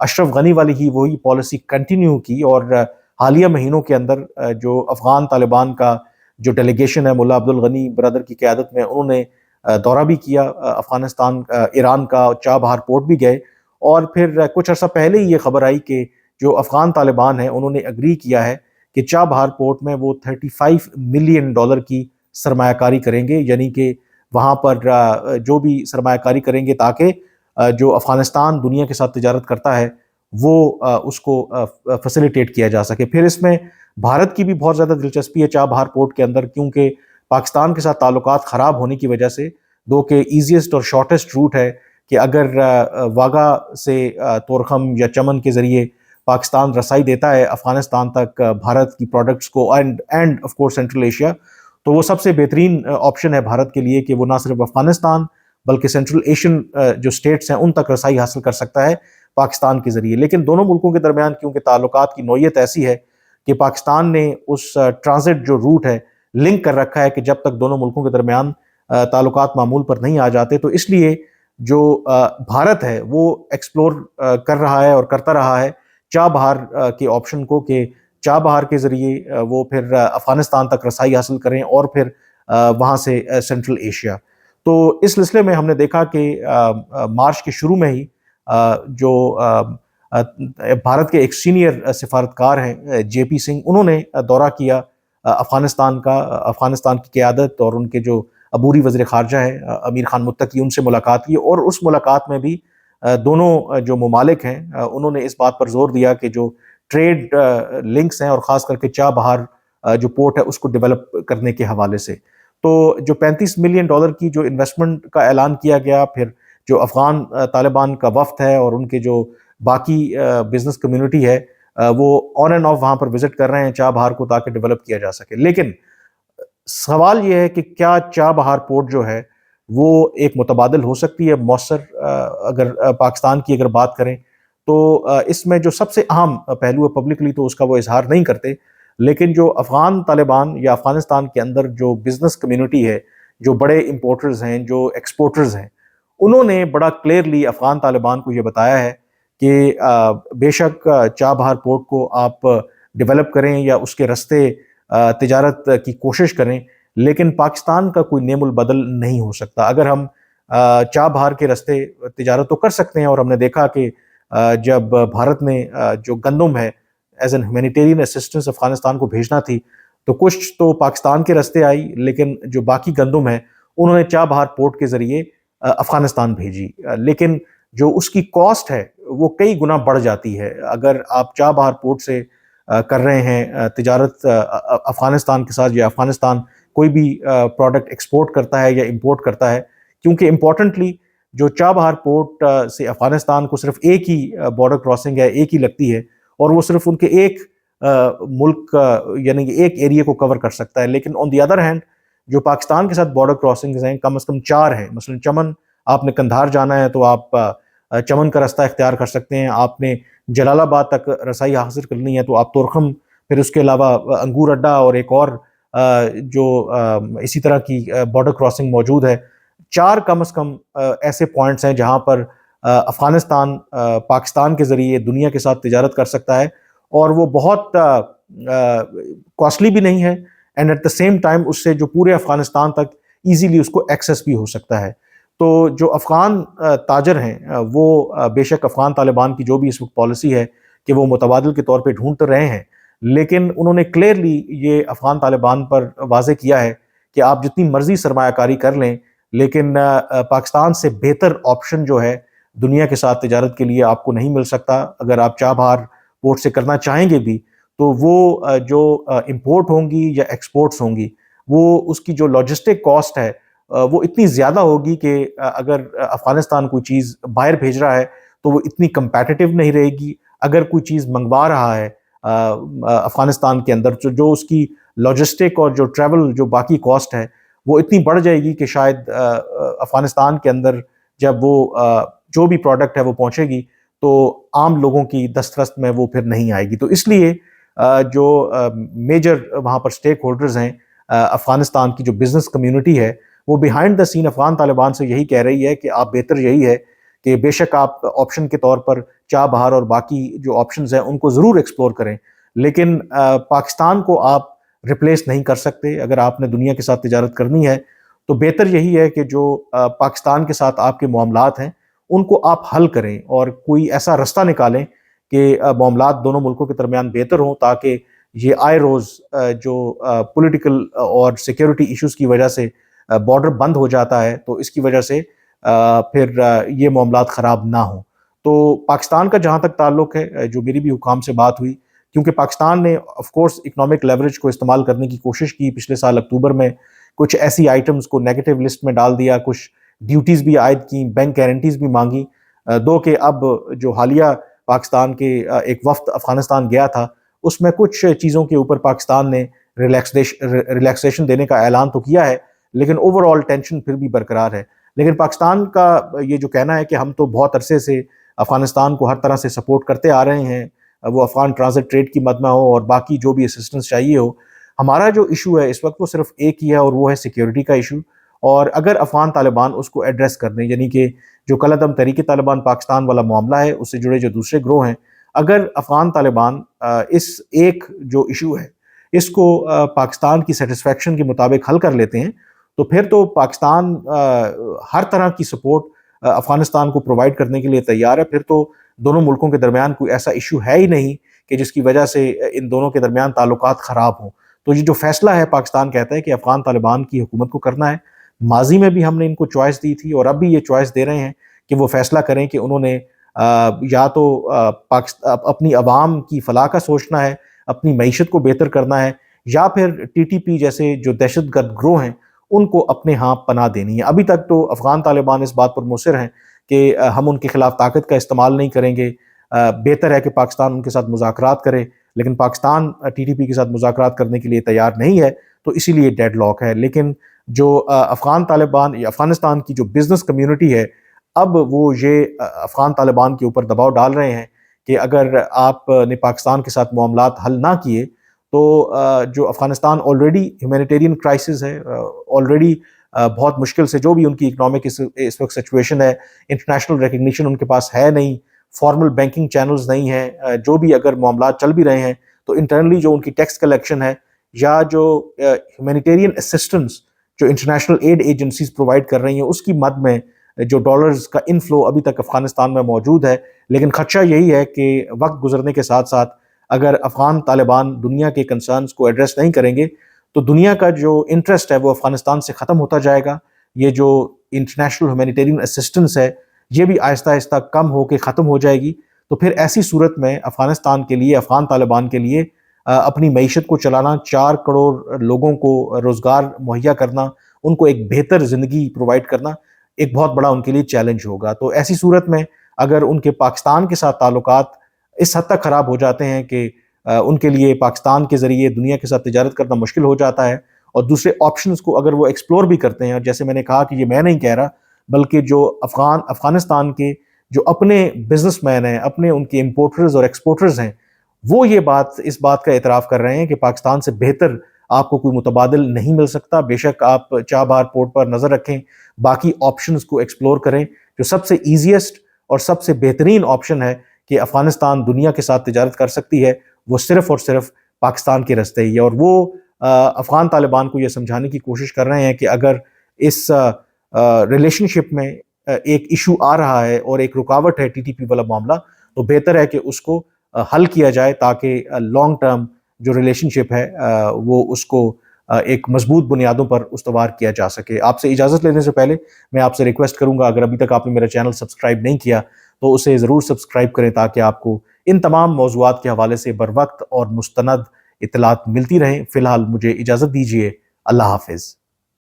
اشرف غنی والی ہی وہی policy continue کی، اور حالیہ مہینوں کے اندر جو افغان طالبان کا جو ڈیلیگیشن ہے ملا عبدالغنی برادر کی قیادت میں، انہوں نے دورہ بھی کیا افغانستان، ایران کا چابہار پورٹ بھی گئے، اور پھر کچھ عرصہ پہلے ہی یہ خبر آئی کہ جو افغان طالبان ہیں انہوں نے اگری کیا ہے کہ چابہار پورٹ میں وہ $35 ملین کی سرمایہ کاری کریں گے، یعنی کہ وہاں پر جو بھی سرمایہ کاری کریں گے تاکہ جو افغانستان دنیا کے ساتھ تجارت کرتا ہے وہ اس کو فیسیلیٹیٹ کیا جا سکے۔ پھر اس میں بھارت کی بھی بہت زیادہ دلچسپی ہے چابہار پورٹ کے اندر، کیونکہ پاکستان کے ساتھ تعلقات خراب ہونے کی وجہ سے دو کہ ایزیسٹ اور شارٹیسٹ روٹ ہے کہ اگر واگا سے تورخم یا چمن کے ذریعے پاکستان رسائی دیتا ہے افغانستان تک بھارت کی پروڈکٹس کو and of course central Asia, تو وہ سب سے بہترین آپشن ہے بھارت کے لیے کہ وہ نہ صرف افغانستان بلکہ سینٹرل ایشین جو سٹیٹس ہیں ان تک رسائی حاصل کر سکتا ہے پاکستان کے ذریعے۔ لیکن دونوں ملکوں کے درمیان کیونکہ تعلقات کی نوعیت ایسی ہے کہ پاکستان نے اس ٹرانزٹ جو روٹ ہے لنک کر رکھا ہے کہ جب تک دونوں ملکوں کے درمیان تعلقات معمول پر نہیں آ جاتے، تو اس لیے جو بھارت ہے وہ ایکسپلور کر رہا ہے اور کرتا رہا ہے چابہار کے آپشن کو، کہ چابہار کے ذریعے وہ پھر افغانستان تک رسائی حاصل کریں اور پھر وہاں سے سینٹرل ایشیا۔ تو اس سلسلے میں ہم نے دیکھا کہ مارچ کے شروع میں ہی جو بھارت کے ایک سینئر سفارتکار ہیں جے پی سنگھ، انہوں نے دورہ کیا افغانستان کا، افغانستان کی قیادت اور ان کے جو عبوری وزیر خارجہ ہیں امیر خان متقی، ان سے ملاقات کی، اور اس ملاقات میں بھی دونوں جو ممالک ہیں انہوں نے اس بات پر زور دیا کہ جو ٹریڈ لنکس ہیں اور خاص کر کے چابہار جو پورٹ ہے اس کو ڈیولپ کرنے کے حوالے سے، تو جو $35 ملین کی جو انویسٹمنٹ کا اعلان کیا گیا، پھر جو افغان طالبان کا وفد ہے اور ان کے جو باقی بزنس کمیونٹی ہے وہ آن اینڈ آف وہاں پر وزٹ کر رہے ہیں چابہار کو تاکہ ڈیولپ کیا جا سکے۔ لیکن سوال یہ ہے کہ کیا چابہار پورٹ جو ہے وہ ایک متبادل ہو سکتی ہے مؤثر؟ اگر پاکستان کی اگر بات کریں تو اس میں جو سب سے اہم پہلو ہے، پبلکلی تو اس کا وہ اظہار نہیں کرتے، لیکن جو افغان طالبان یا افغانستان کے اندر جو بزنس کمیونٹی ہے، جو بڑے امپورٹرز ہیں، جو ایکسپورٹرز ہیں، انہوں نے بڑا کلیئرلی افغان طالبان کو یہ بتایا ہے کہ بے شک چابہار پورٹ کو آپ ڈیولپ کریں یا اس کے رستے تجارت کی کوشش کریں، لیکن پاکستان کا کوئی نعم البدل نہیں ہو سکتا۔ اگر ہم چابہار کے رستے تجارت تو کر سکتے ہیں، اور ہم نے دیکھا کہ جب بھارت نے جو گندم ہے as an humanitarian assistance Afghanistan کو بھیجنا تھی تو کچھ تو پاکستان کے رستے آئی، لیکن جو باقی گندم ہے انہوں نے چابہار پورٹ کے ذریعے افغانستان بھیجی، لیکن جو اس کی کاسٹ ہے وہ کئی گنا بڑھ جاتی ہے۔ اگر آپ چابہار پورٹ سے کر رہے ہیں تجارت افغانستان کے ساتھ، یا افغانستان کوئی بھی پروڈکٹ ایکسپورٹ کرتا ہے یا امپورٹ کرتا ہے، کیونکہ امپورٹنٹلی جو چابہار پورٹ سے افغانستان کو صرف ایک ہی بارڈر کراسنگ ہے، ایک ہی لگتی ہے، اور وہ صرف ان کے ایک ملک یعنی کہ ایک ایریا کو کور کر سکتا ہے، لیکن آن دی ادر ہینڈ جو پاکستان کے ساتھ بارڈر کراسنگز ہیں کم از کم 4 ہیں۔ مثلا چمن، آپ نے کندھار جانا ہے تو آپ چمن کا رستہ اختیار کر سکتے ہیں، آپ نے جلال آباد تک رسائی حاصل کرنی ہے تو آپ تورخم، پھر اس کے علاوہ انگور اڈا اور ایک اور جو اسی طرح کی بارڈر کراسنگ موجود ہے۔ 4 کم از کم ایسے پوائنٹس ہیں جہاں پر افغانستان پاکستان کے ذریعے دنیا کے ساتھ تجارت کر سکتا ہے، اور وہ بہت کاسٹلی بھی نہیں ہے، and at the same time اس سے جو پورے افغانستان تک ایزیلی اس کو ایکسیس بھی ہو سکتا ہے۔ تو جو افغان تاجر ہیں وہ بے شک افغان طالبان کی جو بھی اس وقت پالیسی ہے کہ وہ متبادل کے طور پہ ڈھونڈتے رہے ہیں، لیکن انہوں نے کلیئرلی یہ افغان طالبان پر واضح کیا ہے کہ آپ جتنی مرضی سرمایہ کاری کر لیں، لیکن پاکستان سے بہتر آپشن جو ہے دنیا کے ساتھ تجارت کے لیے آپ کو نہیں مل سکتا۔ اگر آپ چابہار پورٹ سے کرنا چاہیں گے بھی تو وہ جو امپورٹ ہوں گی یا ایکسپورٹس ہوں گی، وہ اس کی جو لاجسٹک کاسٹ ہے وہ اتنی زیادہ ہوگی کہ اگر افغانستان کوئی چیز باہر بھیج رہا ہے تو وہ اتنی کمپیٹیٹیو نہیں رہے گی۔ اگر کوئی چیز منگوا رہا ہے افغانستان کے اندر تو جو اس کی لاجسٹک اور جو ٹریول جو باقی کاسٹ ہے وہ اتنی بڑھ جائے گی کہ شاید افغانستان کے اندر جب وہ جو بھی پروڈکٹ ہے وہ پہنچے گی تو عام لوگوں کی دسترس میں وہ پھر نہیں آئے گی۔ تو اس لیے جو میجر وہاں پر سٹیک ہولڈرز ہیں افغانستان کی جو بزنس کمیونٹی ہے وہ بیہائنڈ دا سین افغان طالبان سے یہی کہہ رہی ہے کہ آپ بہتر یہی ہے کہ بے شک آپ آپشن کے طور پر چاہ بہار اور باقی جو آپشنز ہیں ان کو ضرور ایکسپلور کریں، لیکن پاکستان کو آپ ریپلیس نہیں کر سکتے۔ اگر آپ نے دنیا کے ساتھ تجارت کرنی ہے تو بہتر یہی ہے کہ جو پاکستان کے ساتھ آپ کے معاملات ہیں ان کو آپ حل کریں اور کوئی ایسا رستہ نکالیں کہ معاملات دونوں ملکوں کے درمیان بہتر ہوں، تاکہ یہ آئے روز جو پولیٹیکل اور سیکیورٹی ایشوز کی وجہ سے بارڈر بند ہو جاتا ہے تو اس کی وجہ سے پھر یہ معاملات خراب نہ ہوں۔ تو پاکستان کا جہاں تک تعلق ہے، جو میری بھی حکام سے بات ہوئی، کیونکہ پاکستان نے آف کورس اکنامک لیوریج کو استعمال کرنے کی کوشش کی پچھلے سال اکتوبر میں، کچھ ایسی آئٹمز کو نیگیٹو لسٹ میں ڈال دیا، کچھ ڈیوٹیز بھی عائد کیں، بینک گارنٹیز بھی مانگی، دو کہ اب جو حالیہ پاکستان کے ایک وفد افغانستان گیا تھا اس میں کچھ چیزوں کے اوپر پاکستان نے ریلیکسیشن دینے کا اعلان تو کیا ہے، لیکن اوور آل ٹینشن پھر بھی برقرار ہے۔ لیکن پاکستان کا یہ جو کہنا ہے کہ ہم تو بہت عرصے سے افغانستان کو ہر طرح سے سپورٹ کرتے آ رہے ہیں، وہ افغان ٹرانزٹ ٹریڈ کی مد میں ہو اور باقی جو بھی اسسٹنس چاہیے ہو، ہمارا جو ایشو ہے اس وقت وہ صرف ایک ہی ہے اور وہ ہے سیکیورٹی کا ایشو۔ اور اگر افغان طالبان اس کو ایڈریس کر دیں، یعنی کہ جو کالعدم تحریک طالبان پاکستان والا معاملہ ہے، اس سے جڑے جو دوسرے گروہ ہیں، اگر افغان طالبان اس ایک جو ایشو ہے اس کو پاکستان کی سیٹسفیکشن کے مطابق حل کر لیتے ہیں تو پھر تو پاکستان ہر طرح کی سپورٹ افغانستان کو پرووائڈ کرنے کے لیے تیار ہے۔ پھر تو دونوں ملکوں کے درمیان کوئی ایسا ایشو ہے ہی نہیں کہ جس کی وجہ سے ان دونوں کے درمیان تعلقات خراب ہوں۔ تو یہ جو فیصلہ ہے پاکستان کہتا ہے کہ افغان طالبان کی حکومت کو کرنا ہے، ماضی میں بھی ہم نے ان کو چوائس دی تھی اور اب بھی یہ چوائس دے رہے ہیں کہ وہ فیصلہ کریں کہ انہوں نے یا تو اپنی عوام کی فلاح کا سوچنا ہے، اپنی معیشت کو بہتر کرنا ہے، یا پھر ٹی ٹی پی جیسے جو دہشت گرد گروہ ہیں ان کو اپنے ہاں پناہ دینی ہے۔ ابھی تک تو افغان طالبان اس بات پر مصر ہیں کہ ہم ان کے خلاف طاقت کا استعمال نہیں کریں گے، بہتر ہے کہ پاکستان ان کے ساتھ مذاکرات کرے، لیکن پاکستان ٹی ٹی پی کے ساتھ مذاکرات کرنے کے لیے تیار نہیں ہے، تو اسی لیے ڈیڈ لاک ہے۔ لیکن جو افغان طالبان یا افغانستان کی جو بزنس کمیونٹی ہے، اب وہ یہ افغان طالبان کے اوپر دباؤ ڈال رہے ہیں کہ اگر آپ نے پاکستان کے ساتھ معاملات حل نہ کیے تو جو افغانستان آلریڈی ہیومینیٹیرین کرائسس ہے، آلریڈی بہت مشکل سے جو بھی ان کی اکنامک اس وقت سچویشن ہے، انٹرنیشنل ریکگنیشن ان کے پاس ہے نہیں، فارمل بینکنگ چینلز نہیں ہیں، جو بھی اگر معاملات چل بھی رہے ہیں تو انٹرنلی جو ان کی ٹیکس کلیکشن ہے یا جو ہیومینیٹیرین اسسٹنس جو انٹرنیشنل ایڈ ایجنسیز پرووائڈ کر رہی ہیں اس کی مد میں جو ڈالرز کا انفلو ابھی تک افغانستان میں موجود ہے۔ لیکن خدشہ یہی ہے کہ وقت گزرنے کے ساتھ ساتھ اگر افغان طالبان دنیا کے کنسرنز کو ایڈریس نہیں کریں گے تو دنیا کا جو انٹرسٹ ہے وہ افغانستان سے ختم ہوتا جائے گا۔ یہ جو انٹرنیشنل ہیومینیٹیرین اسسٹنس ہے یہ بھی آہستہ آہستہ کم ہو کے ختم ہو جائے گی۔ تو پھر ایسی صورت میں افغانستان کے لیے، افغان طالبان کے لیے اپنی معیشت کو چلانا، 4 کروڑ لوگوں کو روزگار مہیا کرنا، ان کو ایک بہتر زندگی پرووائڈ کرنا ایک بہت بڑا ان کے لیے چیلنج ہوگا۔ تو ایسی صورت میں اگر ان کے پاکستان کے ساتھ تعلقات اس حد تک خراب ہو جاتے ہیں کہ ان کے لیے پاکستان کے ذریعے دنیا کے ساتھ تجارت کرنا مشکل ہو جاتا ہے، اور دوسرے آپشنز کو اگر وہ ایکسپلور بھی کرتے ہیں، اور جیسے میں نے کہا کہ یہ میں نہیں کہہ رہا بلکہ جو افغانستان کے جو اپنے بزنس مین ہیں، اپنے ان کے امپورٹرز اور ایکسپورٹرز ہیں، وہ یہ اس بات کا اعتراف کر رہے ہیں کہ پاکستان سے بہتر آپ کو کوئی متبادل نہیں مل سکتا۔ بے شک آپ چاہ بہار پورٹ پر نظر رکھیں، باقی آپشنز کو ایکسپلور کریں۔ جو سب سے ایزیسٹ اور سب سے بہترین آپشن ہے کہ افغانستان دنیا کے ساتھ تجارت کر سکتی ہے، وہ صرف اور صرف پاکستان کے راستے ہی ہے۔ اور وہ افغان طالبان کو یہ سمجھانے کی کوشش کر رہے ہیں کہ اگر اس ریلیشن شپ میں ایک ایشو آ رہا ہے اور ایک رکاوٹ ہے ٹی ٹی پی والا معاملہ، تو بہتر ہے کہ اس کو حل کیا جائے تاکہ لانگ ٹرم جو ریلیشن شپ ہے وہ اس کو ایک مضبوط بنیادوں پر استوار کیا جا سکے۔ آپ سے اجازت لینے سے پہلے میں آپ سے ریکویسٹ کروں گا، اگر ابھی تک آپ نے میرا چینل سبسکرائب نہیں کیا تو اسے ضرور سبسکرائب کریں تاکہ آپ کو ان تمام موضوعات کے حوالے سے بر وقت اور مستند اطلاعات ملتی رہیں۔ فی الحال مجھے اجازت دیجیے، اللہ حافظ۔